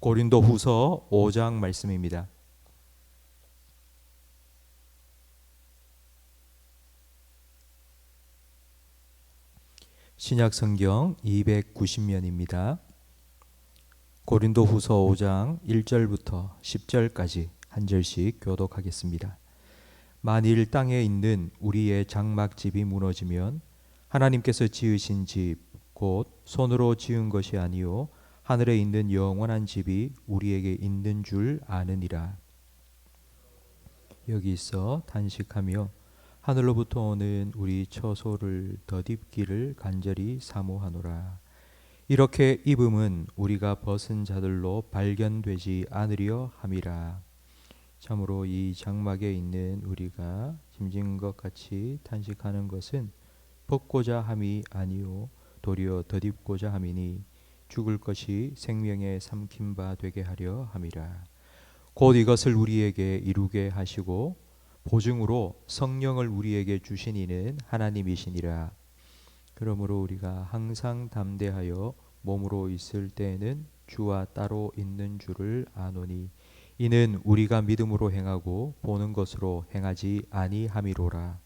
고린도후서 5장 말씀입니다. 신약 성경 290면입니다. 고린도후서 5장 1절부터 10절까지 한 절씩 교독하겠습니다. 만일 땅에 있는 우리의 장막집이 무너지면 하나님께서 지으신 집 곧 손으로 지은 것이 아니요 하늘에 있는 영원한 집이 우리에게 있는 줄 아느니라. 여기서 단식하며 하늘로부터 오는 우리 처소를 덧입기를 간절히 사모하노라. 이렇게 입음은 우리가 벗은 자들로 발견되지 않으려 함이라. 참으로 이 장막에 있는 우리가 짐진 것 같이 탄식하는 것은 벗고자 함이 아니요 도리어 덧입고자 함이니 죽을 것이 생명에 삼킨 바 되게 하려 함이라. 곧 이것을 우리에게 이루게 하시고 보증으로 성령을 우리에게 주신 이는 하나님이시니라. 그러므로 우리가 항상 담대하여 몸으로 있을 때에는 주와 따로 있는 줄을 아노니 이는 우리가 믿음으로 행하고 보는 것으로 행하지 아니함이로라.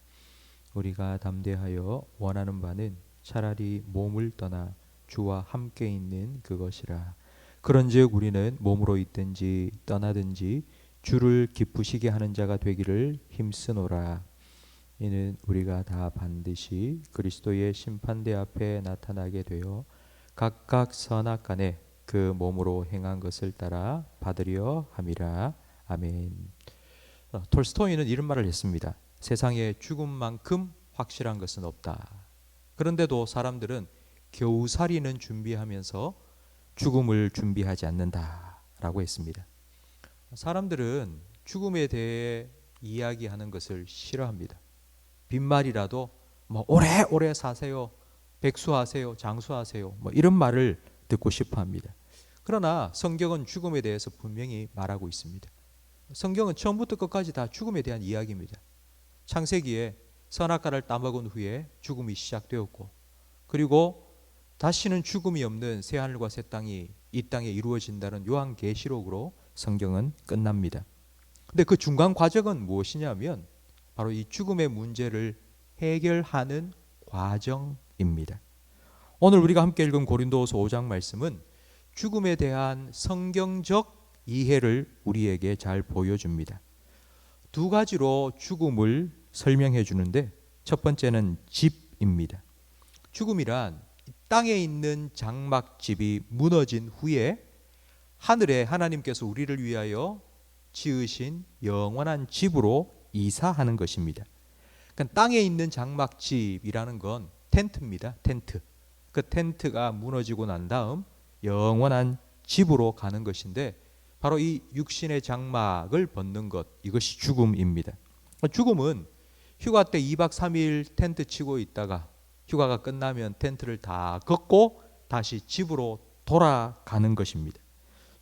우리가 담대하여 원하는 바는 차라리 몸을 떠나 주와 함께 있는 그것이라. 그런즉 우리는 몸으로 있든지 떠나든지 주를 기쁘시게 하는 자가 되기를 힘쓰노라. 이는 우리가 다 반드시 그리스도의 심판대 앞에 나타나게 되어 각각 선악간에 그 몸으로 행한 것을 따라 받으려 함이라. 아멘. 톨스토이는 이런 말을 했습니다. 세상에 죽음만큼 확실한 것은 없다. 그런데도 사람들은 겨우살이는 준비하면서 죽음을 준비하지 않는다라고 했습니다. 사람들은 죽음에 대해 이야기하는 것을 싫어합니다. 빈말이라도 오래오래 사세요, 백수하세요, 장수하세요, 이런 말을 듣고 싶어합니다. 그러나 성경은 죽음에 대해서 분명히 말하고 있습니다. 성경은 처음부터 끝까지 다 죽음에 대한 이야기입니다. 창세기에 선악과를 따먹은 후에 죽음이 시작되었고, 그리고 다시는 죽음이 없는 새 하늘과 새 땅이 이 땅에 이루어진다는 요한계시록으로 성경은 끝납니다. 근데 그 중간 과정은 무엇이냐면 바로 이 죽음의 문제를 해결하는 과정입니다. 오늘 우리가 함께 읽은 고린도후서 5장 말씀은 죽음에 대한 성경적 이해를 우리에게 잘 보여줍니다. 두 가지로 죽음을 설명해 주는데, 첫 번째는 집입니다. 죽음이란 땅에 있는 장막집이 무너진 후에 하늘에 하나님께서 우리를 위하여 지으신 영원한 집으로 이사하는 것입니다. 그러니까 땅에 있는 장막집이라는 건 텐트입니다. 텐트. 그 텐트가 무너지고 난 다음 영원한 집으로 가는 것인데, 바로 이 육신의 장막을 벗는 것, 이것이 죽음입니다. 죽음은 휴가 때 2박 3일 텐트 치고 있다가 휴가가 끝나면 텐트를 다 걷고 다시 집으로 돌아가는 것입니다.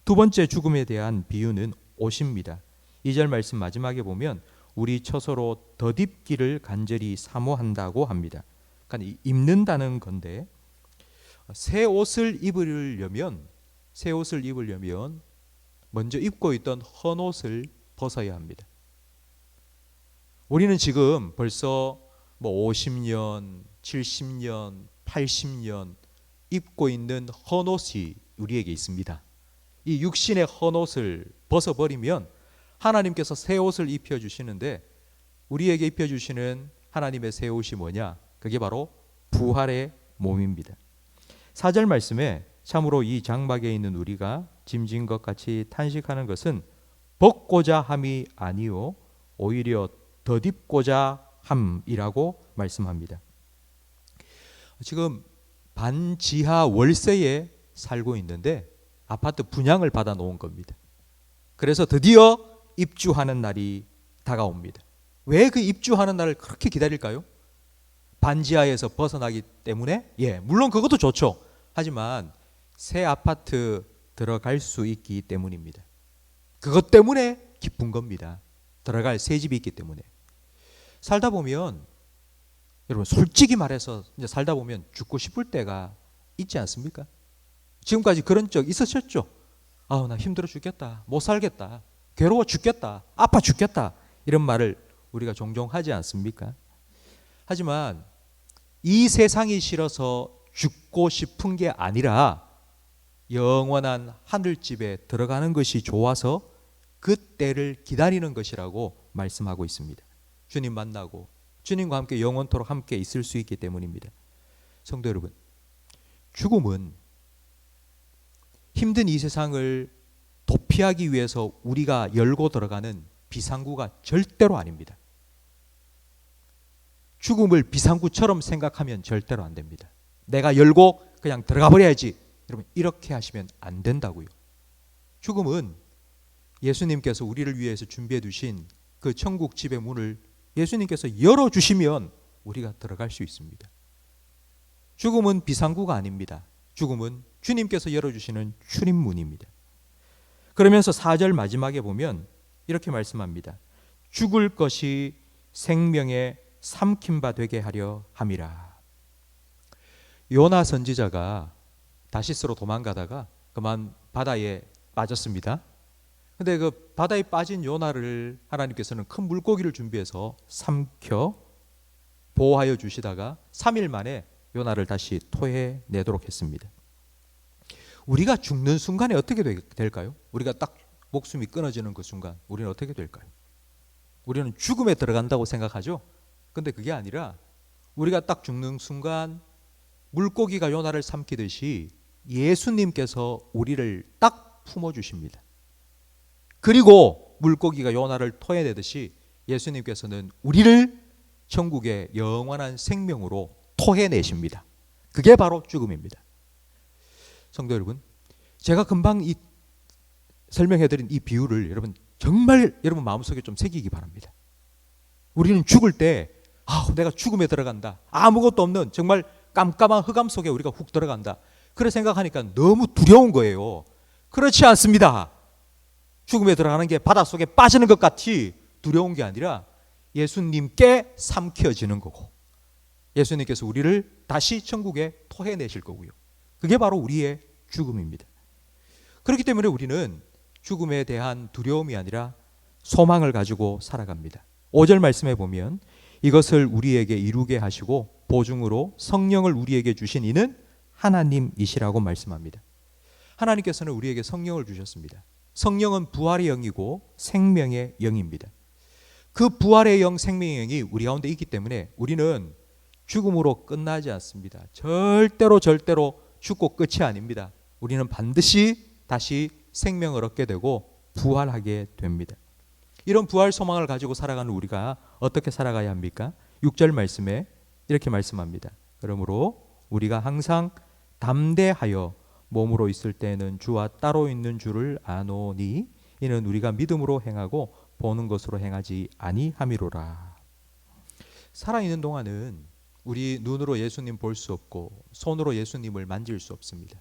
두 번째 죽음에 대한 비유는 옷입니다. 2절 말씀 마지막에 보면 우리 처소로 덧입기를 간절히 사모한다고 합니다. 그러니까 입는다는 건데, 새 옷을 입으려면 먼저 입고 있던 헌 옷을 벗어야 합니다. 우리는 지금 벌써 50년, 70년, 80년 입고 있는 헌 옷이 우리에게 있습니다. 이 육신의 헌 옷을 벗어버리면 하나님께서 새 옷을 입혀주시는데, 우리에게 입혀주시는 하나님의 새 옷이 뭐냐? 그게 바로 부활의 몸입니다. 4절 말씀에 참으로 이 장막에 있는 우리가 짐진 것 같이 탄식하는 것은 벗고자 함이 아니요 오히려 덧입고자 함이라고 말씀합니다. 지금 반지하 월세에 살고 있는데 아파트 분양을 받아 놓은 겁니다. 그래서 드디어 입주하는 날이 다가옵니다. 왜 그 입주하는 날을 그렇게 기다릴까요? 반지하에서 벗어나기 때문에? 물론 그것도 좋죠. 하지만 새 아파트 들어갈 수 있기 때문입니다. 그것 때문에 기쁜 겁니다. 들어갈 새 집이 있기 때문에. 살다 보면, 여러분 솔직히 말해서 이제 살다 보면 죽고 싶을 때가 있지 않습니까? 지금까지 그런 적 있으셨죠? 나 힘들어 죽겠다, 못 살겠다, 괴로워 죽겠다, 아파 죽겠다, 이런 말을 우리가 종종 하지 않습니까? 하지만 이 세상이 싫어서 죽고 싶은 게 아니라 영원한 하늘집에 들어가는 것이 좋아서 그 때를 기다리는 것이라고 말씀하고 있습니다. 주님 만나고 주님과 함께 영원토록 함께 있을 수 있기 때문입니다. 성도 여러분, 죽음은 힘든 이 세상을 도피하기 위해서 우리가 열고 들어가는 비상구가 절대로 아닙니다. 죽음을 비상구처럼 생각하면 절대로 안 됩니다. 내가 열고 그냥 들어가 버려야지, 여러분, 이렇게 하시면 안 된다고요. 죽음은 예수님께서 우리를 위해서 준비해 두신 그 천국 집의 문을 예수님께서 열어주시면 우리가 들어갈 수 있습니다. 죽음은 비상구가 아닙니다. 죽음은 주님께서 열어주시는 출입문입니다. 그러면서 4절 마지막에 보면 이렇게 말씀합니다. 죽을 것이 생명에 삼킨 바 되게 하려 함이라. 요나 선지자가 다시스로 도망가다가 그만 바다에 빠졌습니다. 근데 그 바다에 빠진 요나를 하나님께서는 큰 물고기를 준비해서 삼켜 보호하여 주시다가 3일 만에 요나를 다시 토해내도록 했습니다. 우리가 죽는 순간에 어떻게 될까요? 우리가 딱 목숨이 끊어지는 그 순간 우리는 어떻게 될까요? 우리는 죽음에 들어간다고 생각하죠? 근데 그게 아니라 우리가 딱 죽는 순간 물고기가 요나를 삼키듯이 예수님께서 우리를 딱 품어주십니다. 그리고 물고기가 요나를 토해내듯이 예수님께서는 우리를 천국의 영원한 생명으로 토해내십니다. 그게 바로 죽음입니다. 성도 여러분, 제가 금방 설명해드린 이 비유를 여러분 정말 여러분 마음속에 좀 새기기 바랍니다. 우리는 죽을 때 내가 죽음에 들어간다, 아무것도 없는 정말 깜깜한 흑암 속에 우리가 훅 들어간다, 그래 생각하니까 너무 두려운 거예요. 그렇지 않습니다. 죽음에 들어가는 게 바닷속에 빠지는 것 같이 두려운 게 아니라 예수님께 삼켜지는 거고 예수님께서 우리를 다시 천국에 토해내실 거고요. 그게 바로 우리의 죽음입니다. 그렇기 때문에 우리는 죽음에 대한 두려움이 아니라 소망을 가지고 살아갑니다. 5절 말씀해 보면 이것을 우리에게 이루게 하시고 보증으로 성령을 우리에게 주신 이는 하나님이시라고 말씀합니다. 하나님께서는 우리에게 성령을 주셨습니다. 성령은 부활의 영이고 생명의 영입니다. 그 부활의 영, 생명의 영이 우리 가운데 있기 때문에 우리는 죽음으로 끝나지 않습니다. 절대로 죽고 끝이 아닙니다. 우리는 반드시 다시 생명을 얻게 되고 부활하게 됩니다. 이런 부활 소망을 가지고 살아가는 우리가 어떻게 살아가야 합니까? 6절 말씀에 이렇게 말씀합니다. 그러므로 우리가 항상 담대하여 몸으로 있을 때는 주와 따로 있는 줄을 아노니 이는 우리가 믿음으로 행하고 보는 것으로 행하지 아니함이로라. 살아있는 동안은 우리 눈으로 예수님 볼 수 없고 손으로 예수님을 만질 수 없습니다.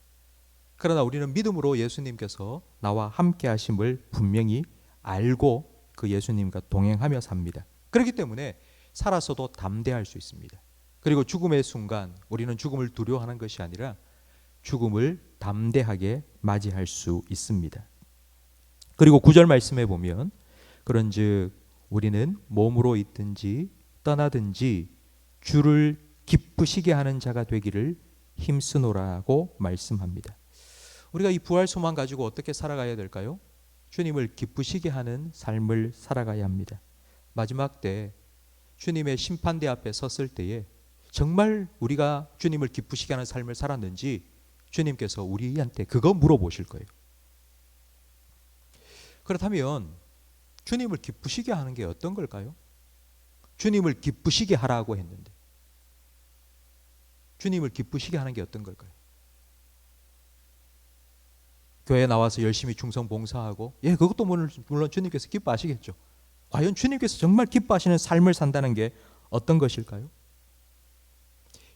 그러나 우리는 믿음으로 예수님께서 나와 함께 하심을 분명히 알고 그 예수님과 동행하며 삽니다. 그렇기 때문에 살아서도 담대할 수 있습니다. 그리고 죽음의 순간 우리는 죽음을 두려워하는 것이 아니라 죽음을 담대하게 맞이할 수 있습니다. 그리고 9절 말씀해 보면 그런즉 우리는 몸으로 있든지 떠나든지 주를 기쁘시게 하는 자가 되기를 힘쓰노라고 말씀합니다. 우리가 이 부활 소망 가지고 어떻게 살아가야 될까요? 주님을 기쁘시게 하는 삶을 살아가야 합니다. 마지막 때 주님의 심판대 앞에 섰을 때에 정말 우리가 주님을 기쁘시게 하는 삶을 살았는지 주님께서 우리한테 그거 물어보실 거예요. 그렇다면 주님을 기쁘시게 하는 게 어떤 걸까요? 주님을 기쁘시게 하라고 했는데 주님을 기쁘시게 하는 게 어떤 걸까요? 교회에 나와서 열심히 충성 봉사하고 그것도 물론 주님께서 기뻐하시겠죠. 과연 주님께서 정말 기뻐하시는 삶을 산다는 게 어떤 것일까요?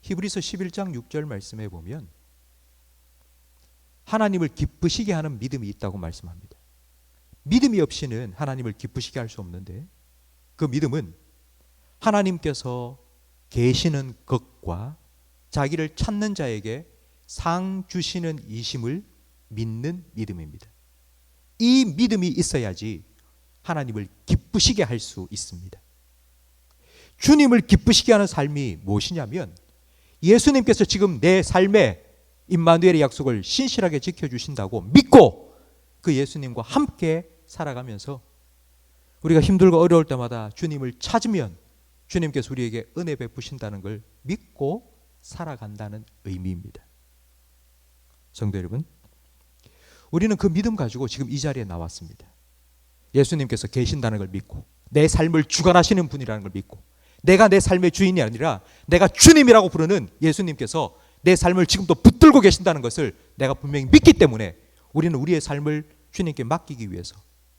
히브리서 11장 6절 말씀해 보면 하나님을 기쁘시게 하는 믿음이 있다고 말씀합니다. 믿음이 없이는 하나님을 기쁘시게 할 수 없는데 그 믿음은 하나님께서 계시는 것과 자기를 찾는 자에게 상 주시는 이심을 믿는 믿음입니다. 이 믿음이 있어야지 하나님을 기쁘시게 할 수 있습니다. 주님을 기쁘시게 하는 삶이 무엇이냐면 예수님께서 지금 내 삶에 임마누엘의 약속을 신실하게 지켜주신다고 믿고 그 예수님과 함께 살아가면서 우리가 힘들고 어려울 때마다 주님을 찾으면 주님께서 우리에게 은혜 베푸신다는 걸 믿고 살아간다는 의미입니다. 성도 여러분, 우리는 그 믿음 가지고 지금 이 자리에 나왔습니다. 예수님께서 계신다는 걸 믿고 내 삶을 주관하시는 분이라는 걸 믿고 내가 내 삶의 주인이 아니라 내가 주님이라고 부르는 예수님께서 내 삶을 지금도 붙들고 계신다는 것을 내가 분명히 믿기 때문에 우리는 우리의 삶을 주님께 맡기기 위해서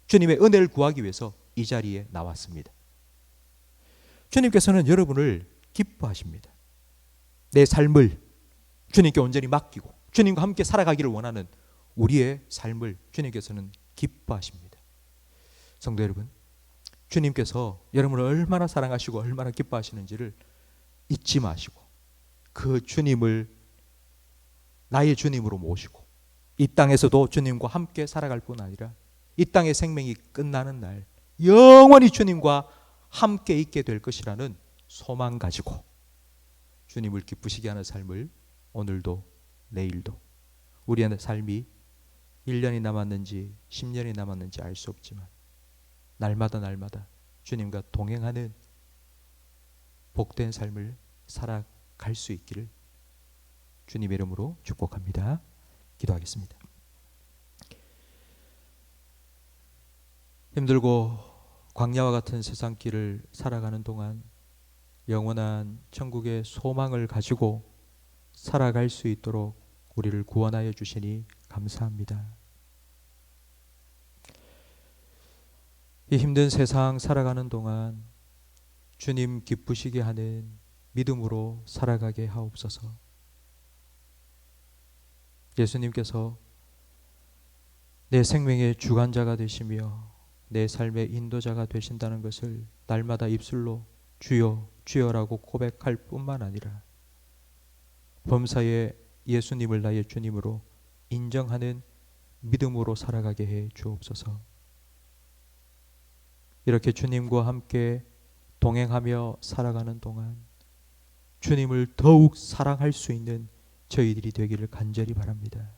주님의 은혜를 구하기 위해서 이 자리에 나왔습니다. 주님께서는 여러분을 기뻐하십니다. 내 삶을 주님께 온전히 맡기고 주님과 함께 살아가기를 원하는 우리의 삶을 주님께서는 기뻐하십니다. 성도 여러분, 주님께서 여러분을 얼마나 사랑하시고 얼마나 기뻐하시는지를 잊지 마시고 그 주님을 나의 주님으로 모시고 이 땅에서도 주님과 함께 살아갈 뿐 아니라 이 땅의 생명이 끝나는 날 영원히 주님과 함께 있게 될 것이라는 소망 가지고 주님을 기쁘시게 하는 삶을 오늘도 내일도 우리의 삶이 1년이 남았는지 10년이 남았는지 알 수 없지만 날마다 주님과 동행하는 복된 삶을 살아갈 수 있기를 주님의 이름으로 축복합니다. 기도하겠습니다. 힘들고 광야와 같은 세상길을 살아가는 동안 영원한 천국의 소망을 가지고 살아갈 수 있도록 우리를 구원하여 주시니 감사합니다. 이 힘든 세상 살아가는 동안 주님 기쁘시게 하는 믿음으로 살아가게 하옵소서. 예수님께서 내 생명의 주관자가 되시며 내 삶의 인도자가 되신다는 것을 날마다 입술로 주여 주여라고 고백할 뿐만 아니라 범사에 예수님을 나의 주님으로 인정하는 믿음으로 살아가게 해 주옵소서. 이렇게 주님과 함께 동행하며 살아가는 동안 주님을 더욱 사랑할 수 있는 저희들이 되기를 간절히 바랍니다.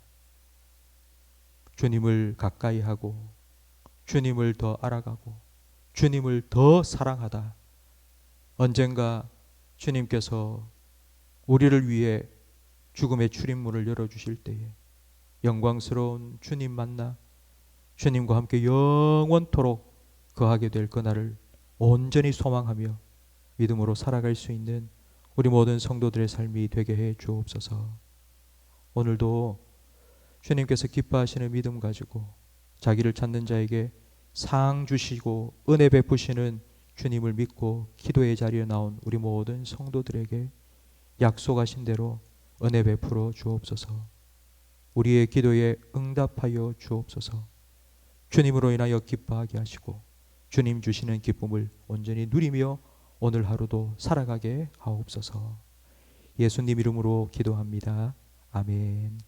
주님을 가까이 하고 주님을 더 알아가고 주님을 더 사랑하다 언젠가 주님께서 우리를 위해 죽음의 출입문을 열어주실 때에 영광스러운 주님 만나 주님과 함께 영원토록 거하게 될 그날을 온전히 소망하며 믿음으로 살아갈 수 있는 우리 모든 성도들의 삶이 되게 해 주옵소서. 오늘도 주님께서 기뻐하시는 믿음 가지고 자기를 찾는 자에게 상 주시고 은혜 베푸시는 주님을 믿고 기도의 자리에 나온 우리 모든 성도들에게 약속하신 대로 은혜 베풀어 주옵소서. 우리의 기도에 응답하여 주옵소서. 주님으로 인하여 기뻐하게 하시고 주님 주시는 기쁨을 온전히 누리며 오늘 하루도 살아가게 하옵소서. 예수님 이름으로 기도합니다. 아멘.